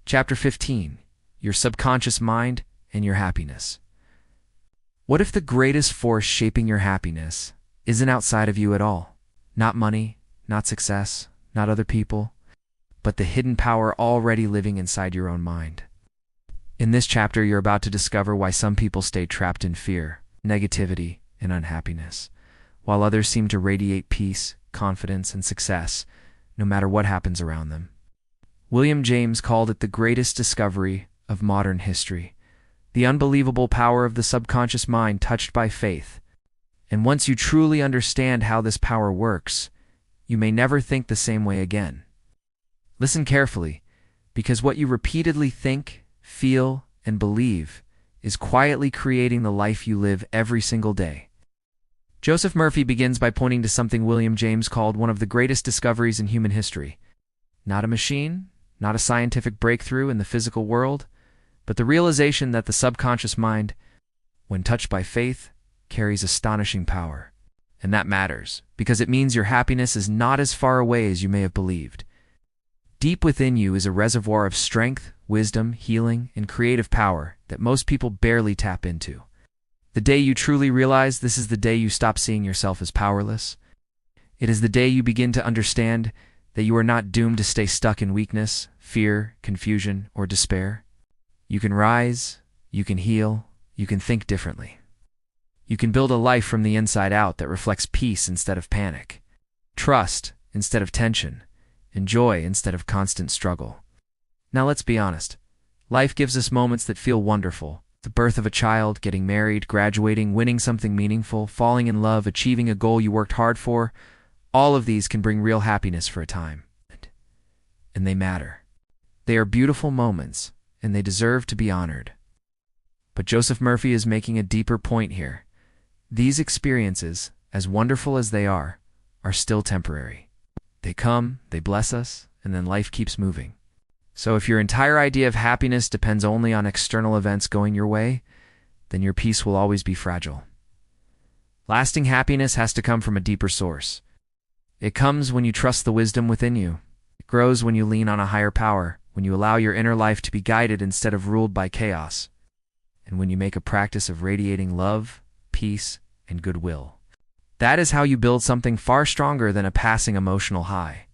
Chapter 15: Your Subconscious Mind and Your Happiness. What if the greatest force shaping your happiness isn't outside of you at all? Not money, not success, not other people, but the hidden power already living inside your own mind. In this chapter, you're about to discover why some people stay trapped in fear, negativity, and unhappiness, while others seem to radiate peace, confidence, and success, no matter what happens around them. William James called it the greatest discovery of modern history, the unbelievable power of the subconscious mind touched by faith. And once you truly understand how this power works, you may never think the same way again. Listen carefully, because what you repeatedly think, feel, and believe is quietly creating the life you live every single day. Joseph Murphy begins by pointing to something William James called one of the greatest discoveries in human history. Not a machine, not a scientific breakthrough in the physical world, but the realization that the subconscious mind, when touched by faith, carries astonishing power. And that matters, because it means your happiness is not as far away as you may have believed. Deep within you is a reservoir of strength, wisdom, healing, and creative power that most people barely tap into. The day you truly realize this is the day you stop seeing yourself as powerless. It is the day you begin to understand that you are not doomed to stay stuck in weakness, fear, confusion, or despair. You can rise, you can heal, you can think differently. You can build a life from the inside out that reflects peace instead of panic, trust instead of tension, and joy instead of constant struggle. Now let's be honest. Life gives us moments that feel wonderful. The birth of a child, getting married, graduating, winning something meaningful, falling in love, achieving a goal you worked hard for. All of these can bring real happiness for a time. And they matter. They are beautiful moments, and they deserve to be honored. But Joseph Murphy is making a deeper point here. These experiences, as wonderful as they are still temporary. They come, they bless us, and then life keeps moving. So if your entire idea of happiness depends only on external events going your way, then your peace will always be fragile. Lasting happiness has to come from a deeper source. It comes when you trust the wisdom within you. It grows when you lean on a higher power, when you allow your inner life to be guided instead of ruled by chaos, and when you make a practice of radiating love, peace, and goodwill. That is how you build something far stronger than a passing emotional high.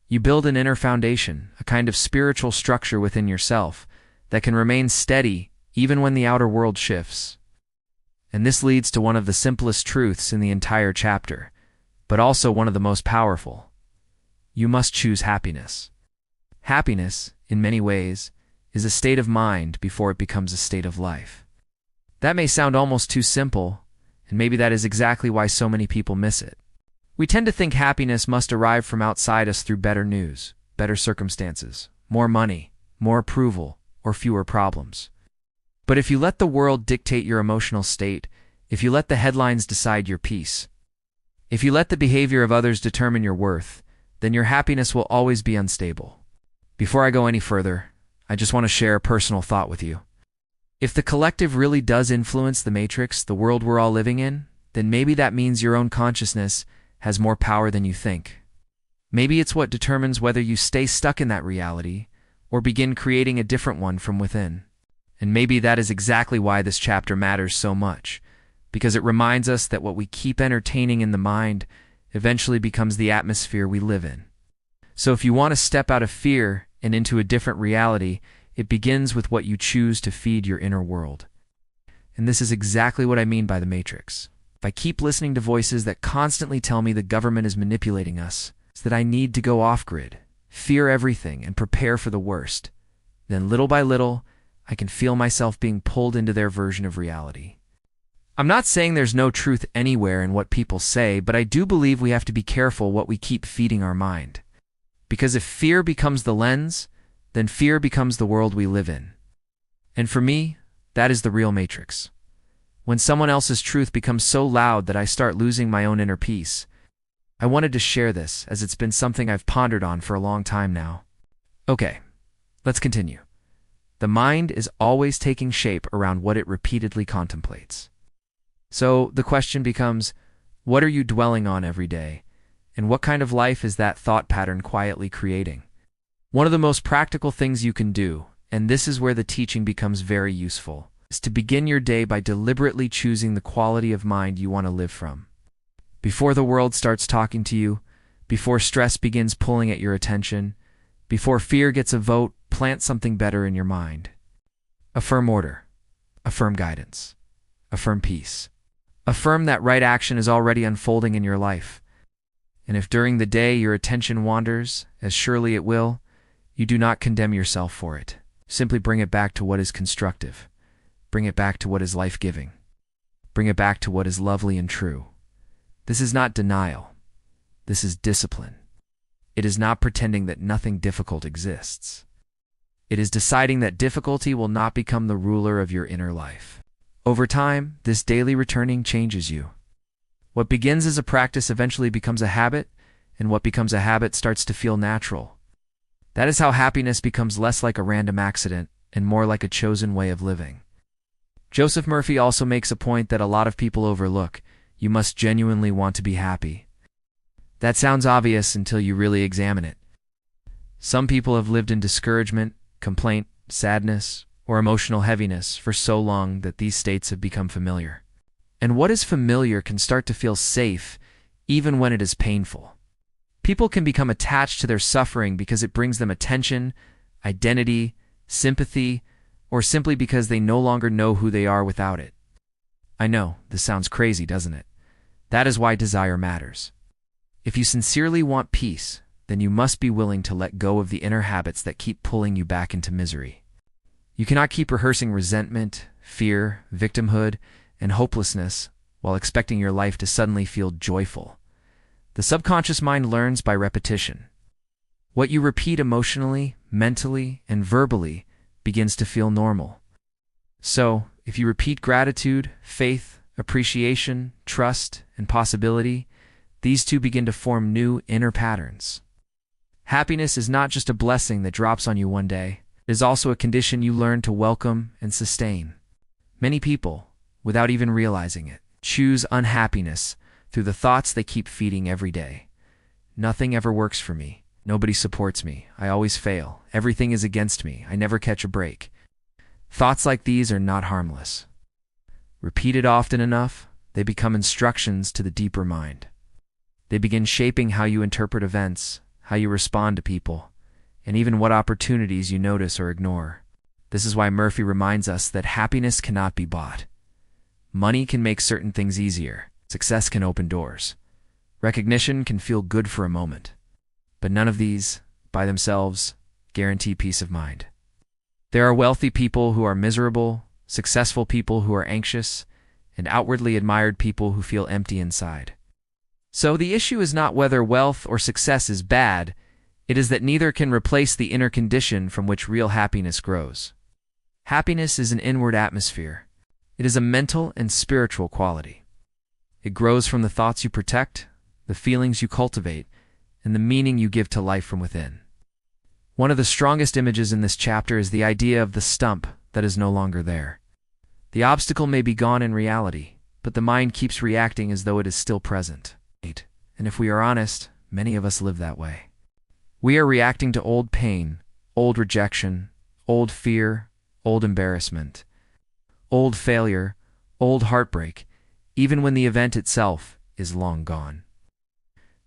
You build an inner foundation, a kind of spiritual structure within yourself that can remain steady even when the outer world shifts. And this leads to one of the simplest truths in the entire chapter, but also one of the most powerful. You must choose happiness. Happiness, in many ways, is a state of mind before it becomes a state of life. That may sound almost too simple, and maybe that is exactly why so many people miss it. We tend to think happiness must arrive from outside us through better news, better circumstances, more money, more approval, or fewer problems. But if you let the world dictate your emotional state, if you let the headlines decide your peace, if you let the behavior of others determine your worth, then your happiness will always be unstable. Before I go any further, I just want to share a personal thought with you. If the collective really does influence the matrix, the world we're all living in, then maybe that means your own consciousness has more power than you think. Maybe it's what determines whether you stay stuck in that reality or begin creating a different one from within. And maybe that is exactly why this chapter matters so much, because it reminds us that what we keep entertaining in the mind eventually becomes the atmosphere we live in. So if you want to step out of fear and into a different reality, it begins with what you choose to feed your inner world. And this is exactly what I mean by the matrix. If I keep listening to voices that constantly tell me the government is manipulating us, that I need to go off-grid, fear everything, and prepare for the worst, then little by little, I can feel myself being pulled into their version of reality. I'm not saying there's no truth anywhere in what people say, but I do believe we have to be careful what we keep feeding our mind. Because if fear becomes the lens, then fear becomes the world we live in. And for me, that is the real matrix. When someone else's truth becomes so loud that I start losing my own inner peace. I wanted to share this as it's been something I've pondered on for a long time now. Okay, let's continue. The mind is always taking shape around what it repeatedly contemplates. So the question becomes, what are you dwelling on every day? And what kind of life is that thought pattern quietly creating? One of the most practical things you can do, and this is where the teaching becomes very useful, is to begin your day by deliberately choosing the quality of mind you want to live from. Before the world starts talking to you, before stress begins pulling at your attention, before fear gets a vote, plant something better in your mind. Affirm order. Affirm guidance. Affirm peace. Affirm that right action is already unfolding in your life. And if during the day your attention wanders, as surely it will, you do not condemn yourself for it. Simply bring it back to what is constructive. Bring it back to what is life-giving. Bring it back to what is lovely and true. This is not denial. This is discipline. It is not pretending that nothing difficult exists. It is deciding that difficulty will not become the ruler of your inner life. Over time, this daily returning changes you. What begins as a practice eventually becomes a habit, and what becomes a habit starts to feel natural. That is how happiness becomes less like a random accident and more like a chosen way of living. Joseph Murphy also makes a point that a lot of people overlook. You must genuinely want to be happy. That sounds obvious until you really examine it. Some people have lived in discouragement, complaint, sadness, or emotional heaviness for so long that these states have become familiar. And what is familiar can start to feel safe even when it is painful. People can become attached to their suffering because it brings them attention, identity, sympathy, or simply because they no longer know who they are without it. I know, this sounds crazy, doesn't it? That is why desire matters. If you sincerely want peace, then you must be willing to let go of the inner habits that keep pulling you back into misery. You cannot keep rehearsing resentment, fear, victimhood, and hopelessness while expecting your life to suddenly feel joyful. The subconscious mind learns by repetition. What you repeat emotionally, mentally, and verbally begins to feel normal. So, if you repeat gratitude, faith, appreciation, trust, and possibility, these two begin to form new inner patterns. Happiness is not just a blessing that drops on you one day. It is also a condition you learn to welcome and sustain. Many people, without even realizing it, choose unhappiness through the thoughts they keep feeding every day. Nothing ever works for me. Nobody supports me. I always fail. Everything is against me. I never catch a break. Thoughts like these are not harmless. Repeated often enough, they become instructions to the deeper mind. They begin shaping how you interpret events, how you respond to people, and even what opportunities you notice or ignore. This is why Murphy reminds us that happiness cannot be bought. Money can make certain things easier. Success can open doors. Recognition can feel good for a moment. But none of these, by themselves, guarantee peace of mind. There are wealthy people who are miserable, successful people who are anxious, and outwardly admired people who feel empty inside. So the issue is not whether wealth or success is bad, it is that neither can replace the inner condition from which real happiness grows. Happiness is an inward atmosphere. It is a mental and spiritual quality. It grows from the thoughts you protect, the feelings you cultivate, and the meaning you give to life from within. One of the strongest images in this chapter is the idea of the stump that is no longer there. The obstacle may be gone in reality, but the mind keeps reacting as though it is still present. And if we are honest, many of us live that way. We are reacting to old pain, old rejection, old fear, old embarrassment, old failure, old heartbreak, even when the event itself is long gone.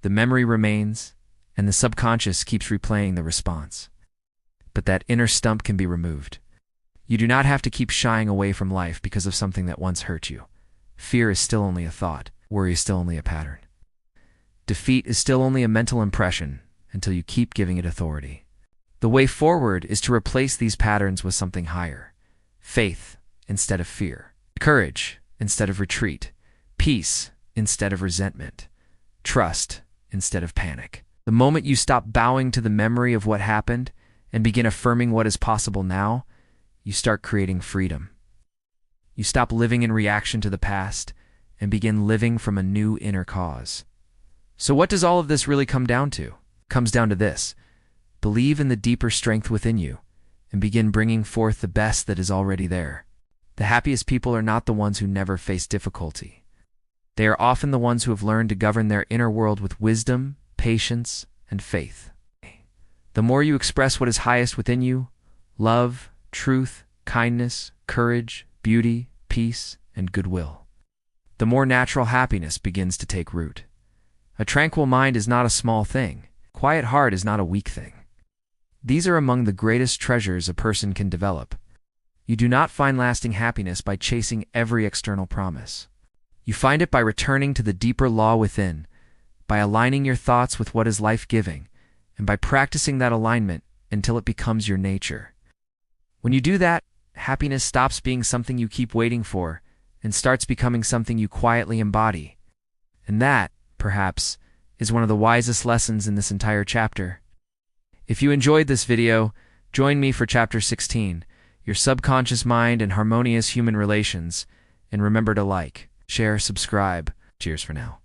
The memory remains, and the subconscious keeps replaying the response. But that inner stump can be removed. You do not have to keep shying away from life because of something that once hurt you. Fear is still only a thought. Worry is still only a pattern. Defeat is still only a mental impression until you keep giving it authority. The way forward is to replace these patterns with something higher. Faith instead of fear. Courage instead of retreat. Peace instead of resentment. Trust instead of panic. The moment you stop bowing to the memory of what happened and begin affirming what is possible now, you start creating freedom. You stop living in reaction to the past and begin living from a new inner cause. So what does all of this really come down to? It comes down to this. Believe in the deeper strength within you and begin bringing forth the best that is already there. The happiest people are not the ones who never face difficulty. They are often the ones who have learned to govern their inner world with wisdom, patience, and faith. The more you express what is highest within you, love, truth, kindness, courage, beauty, peace, and goodwill, the more natural happiness begins to take root. A tranquil mind is not a small thing. Quiet heart is not a weak thing. These are among the greatest treasures a person can develop. You do not find lasting happiness by chasing every external promise. You find it by returning to the deeper law within, by aligning your thoughts with what is life-giving, and by practicing that alignment until it becomes your nature. When you do that, happiness stops being something you keep waiting for and starts becoming something you quietly embody. And that, perhaps, is one of the wisest lessons in this entire chapter. If you enjoyed this video, join me for Chapter 16, Your Subconscious Mind and Harmonious Human Relations, and remember to like, share, subscribe. Cheers for now.